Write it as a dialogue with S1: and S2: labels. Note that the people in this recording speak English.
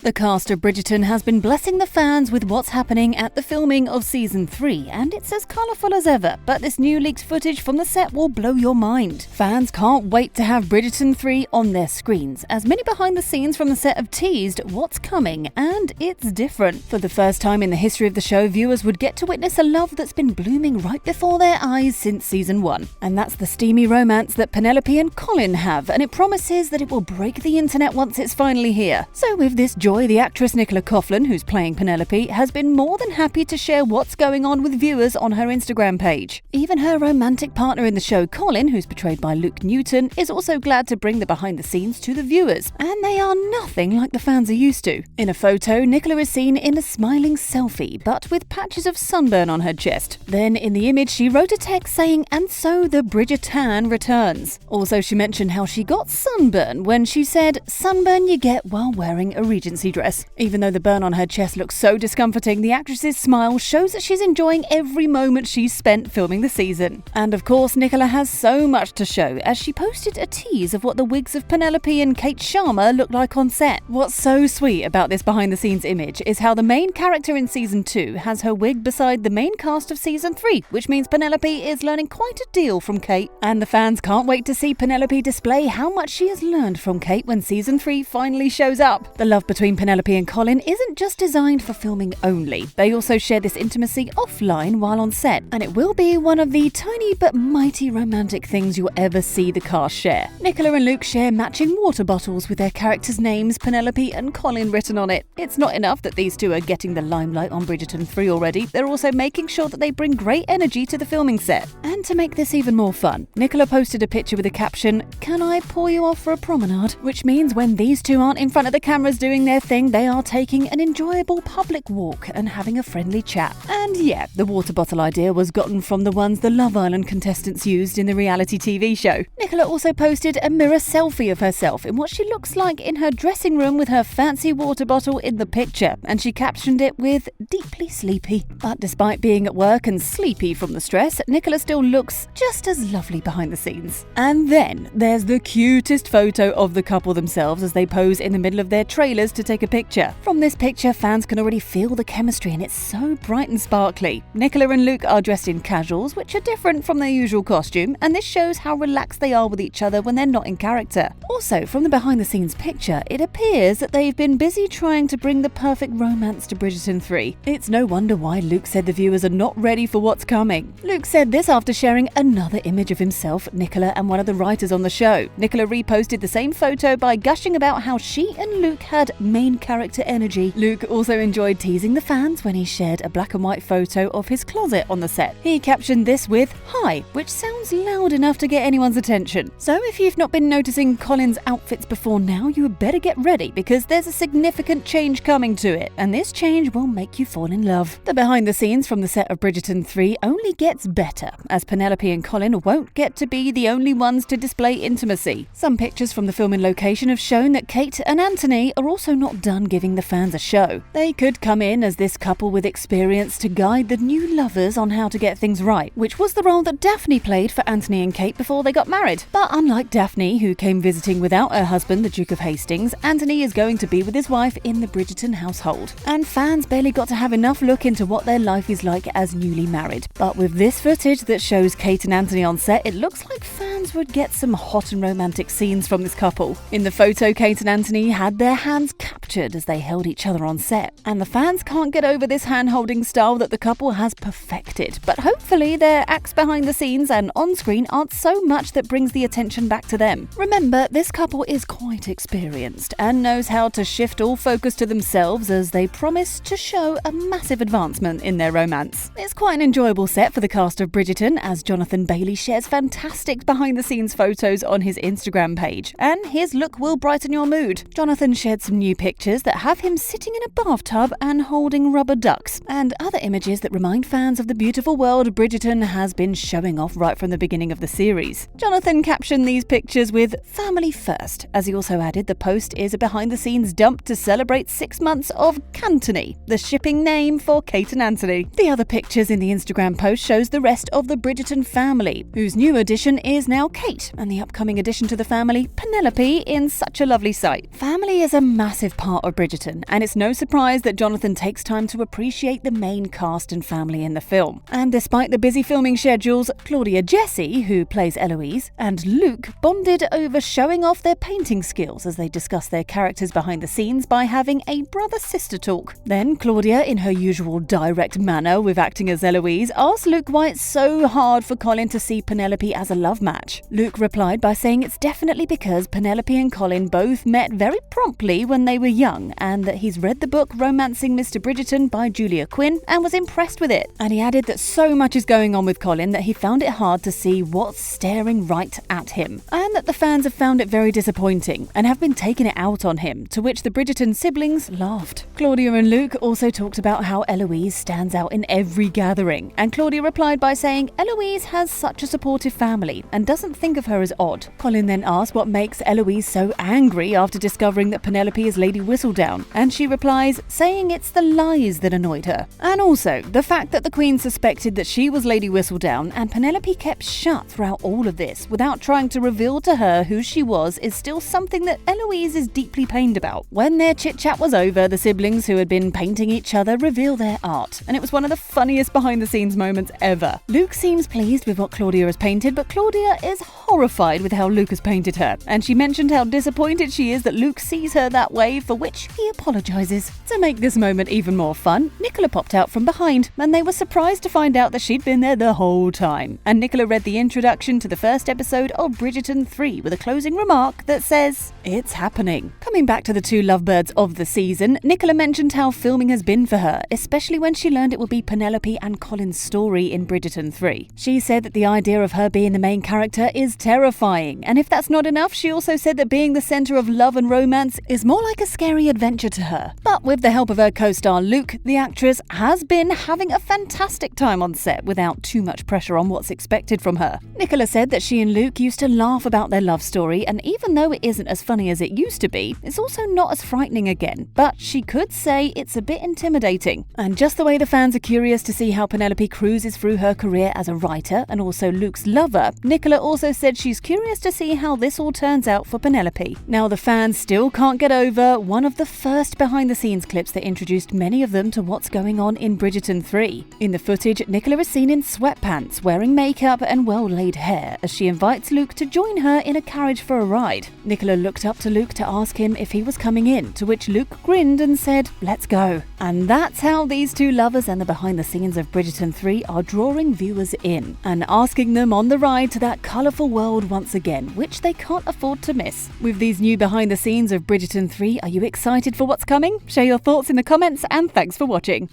S1: The cast of Bridgerton has been blessing the fans with what's happening at the filming of Season 3, and it's as colourful as ever, but this new leaked footage from the set will blow your mind. Fans can't wait to have Bridgerton 3 on their screens, as many behind the scenes from the set have teased what's coming, and it's different. For the first time in the history of the show, viewers would get to witness a love that's been blooming right before their eyes since Season 1. And that's the steamy romance that Penelope and Colin have, and it promises that it will break the internet once it's finally here. So with this the actress Nicola Coughlan, who's playing Penelope, has been more than happy to share what's going on with viewers on her Instagram page. Even her romantic partner in the show, Colin, who's portrayed by Luke Newton, is also glad to bring the behind the scenes to the viewers, and they are nothing like the fans are used to. In a photo, Nicola is seen in a smiling selfie, but with patches of sunburn on her chest. Then in the image, she wrote a text saying, "And so the Bridgerton returns." Also, she mentioned how she got sunburn when she said, "Sunburn you get while wearing a Regency dress." Even though the burn on her chest looks so discomforting, the actress's smile shows that she's enjoying every moment she's spent filming the season. And of course, Nicola has so much to show, as she posted a tease of what the wigs of Penelope and Kate Sharma look like on set. What's so sweet about this behind the scenes image is how the main character in Season 2 has her wig beside the main cast of Season 3, which means Penelope is learning quite a deal from Kate. And the fans can't wait to see Penelope display how much she has learned from Kate when Season 3 finally shows up. The love between Penelope and Colin isn't just designed for filming only. They also share this intimacy offline while on set, and it will be one of the tiny but mighty romantic things you'll ever see the cast share. Nicola and Luke share matching water bottles with their characters' names, Penelope and Colin, written on it. It's not enough that these two are getting the limelight on Bridgerton 3 already, they're also making sure that they bring great energy to the filming set. And to make this even more fun, Nicola posted a picture with a caption, "Can I pour you off for a promenade?" Which means when these two aren't in front of the cameras doing their thing, they are taking an enjoyable public walk and having a friendly chat. And yeah, the water bottle idea was gotten from the ones the Love Island contestants used in the reality TV show. Nicola also posted a mirror selfie of herself in what she looks like in her dressing room with her fancy water bottle in the picture, and she captioned it with "deeply sleepy." But despite being at work and sleepy from the stress, Nicola still looks just as lovely behind the scenes. And then there's the cutest photo of the couple themselves as they pose in the middle of their trailers to take a picture. From this picture, fans can already feel the chemistry, and it's so bright and sparkly. Nicola and Luke are dressed in casuals, which are different from their usual costume, and this shows how relaxed they are with each other when they're not in character. Also, from the behind-the-scenes picture, it appears that they've been busy trying to bring the perfect romance to Bridgerton 3. It's no wonder why Luke said the viewers are not ready for what's coming. Luke said this after sharing another image of himself, Nicola, and one of the writers on the show. Nicola reposted the same photo by gushing about how she and Luke had main character energy. Luke also enjoyed teasing the fans when he shared a black and white photo of his closet on the set. He captioned this with "Hi," which sounds loud enough to get anyone's attention. So if you've not been noticing Colin's outfits before now, you had better get ready, because there's a significant change coming to it, and this change will make you fall in love. The behind the scenes from the set of Bridgerton 3 only gets better, as Penelope and Colin won't get to be the only ones to display intimacy. Some pictures from the filming location have shown that Kate and Anthony are also not done giving the fans a show. They could come in as this couple with experience to guide the new lovers on how to get things right, which was the role that Daphne played for Anthony and Kate before they got married. But unlike Daphne, who came visiting without her husband, the Duke of Hastings, Anthony is going to be with his wife in the Bridgerton household. And fans barely got to have enough look into what their life is like as newly married. But with this footage that shows Kate and Anthony on set, it looks like fans would get some hot and romantic scenes from this couple. In the photo, Kate and Anthony had their hands captured as they held each other on set, and the fans can't get over this hand-holding style that the couple has perfected. But hopefully their acts behind the scenes and on-screen aren't so much that brings the attention back to them. Remember, this couple is quite experienced and knows how to shift all focus to themselves, as they promise to show a massive advancement in their romance. It's quite an enjoyable set for the cast of Bridgerton, as Jonathan Bailey shares fantastic behind-the-scenes photos on his Instagram page, and his look will brighten your mood. Jonathan shared some new pictures that have him sitting in a bathtub and holding rubber ducks, and other images that remind fans of the beautiful world Bridgerton has been showing off right from the beginning of the series. Jonathan captioned these pictures with "Family First," as he also added the post is a behind-the-scenes dump to celebrate 6 months of Cantony, the shipping name for Kate and Anthony. The other pictures in the Instagram post shows the rest of the Bridgerton family, whose new addition is now now Kate and the upcoming addition to the family, Penelope, in such a lovely sight. Family is a massive part of Bridgerton, and it's no surprise that Jonathan takes time to appreciate the main cast and family in the film. And despite the busy filming schedules, Claudia Jessie, who plays Eloise, and Luke bonded over showing off their painting skills as they discuss their characters behind the scenes by having a brother-sister talk. Then Claudia, in her usual direct manner with acting as Eloise, asked Luke why it's so hard for Colin to see Penelope as a love match. Luke replied by saying it's definitely because Penelope and Colin both met very promptly when they were young, and that he's read the book Romancing Mr. Bridgerton by Julia Quinn and was impressed with it. And he added that so much is going on with Colin that he found it hard to see what's staring right at him, and that the fans have found it very disappointing and have been taking it out on him, to which the Bridgerton siblings laughed. Claudia and Luke also talked about how Eloise stands out in every gathering, and Claudia replied by saying Eloise has such a supportive family and doesn't think of her as odd. Colin then asked what makes Eloise so angry after discovering that Penelope is Lady Whistledown, and she replies saying it's the lies that annoyed her. And also, the fact that the Queen suspected that she was Lady Whistledown and Penelope kept shut throughout all of this without trying to reveal to her who she was is still something that Eloise is deeply pained about. When their chit-chat was over, the siblings who had been painting each other revealed their art, and it was one of the funniest behind-the-scenes moments ever. Luke seems pleased with what Claudia has painted, but Claudia is horrified with how Luke has painted her, and she mentioned how disappointed she is that Luke sees her that way, for which he apologizes. To make this moment even more fun, Nicola popped out from behind, and they were surprised to find out that she'd been there the whole time. And Nicola read the introduction to the first episode of Bridgerton 3 with a closing remark that says, "It's happening." Coming back to the two lovebirds of the season, Nicola mentioned how filming has been for her, especially when she learned it would be Penelope and Colin's story in Bridgerton 3. She said that the idea of her being the main character is terrifying, and if that's not enough, she also said that being the center of love and romance is more like a scary adventure to her. But with the help of her co-star Luke, the actress has been having a fantastic time on set without too much pressure on what's expected from her. Nicola said that she and Luke used to laugh about their love story, and even though it isn't as funny as it used to be, it's also not as frightening again, but she could say it's a bit intimidating. And just the way the fans are curious to see how Penelope cruises through her career as a writer and also Luke's lover, Nicola also said she's curious to see how this all turns out for Penelope. Now, the fans still can't get over one of the first behind-the-scenes clips that introduced many of them to what's going on in Bridgerton 3. In the footage, Nicola is seen in sweatpants, wearing makeup and well-laid hair, as she invites Luke to join her in a carriage for a ride. Nicola looked up to Luke to ask him if he was coming in, to which Luke grinned and said, "Let's go." And that's how these two lovers and the behind-the-scenes of Bridgerton 3 are drawing viewers in and asking them on the ride to that colourful world once again, which they can't afford to miss. With these new behind-the-scenes of Bridgerton 3, are you excited for what's coming? Share your thoughts in the comments, and thanks for watching.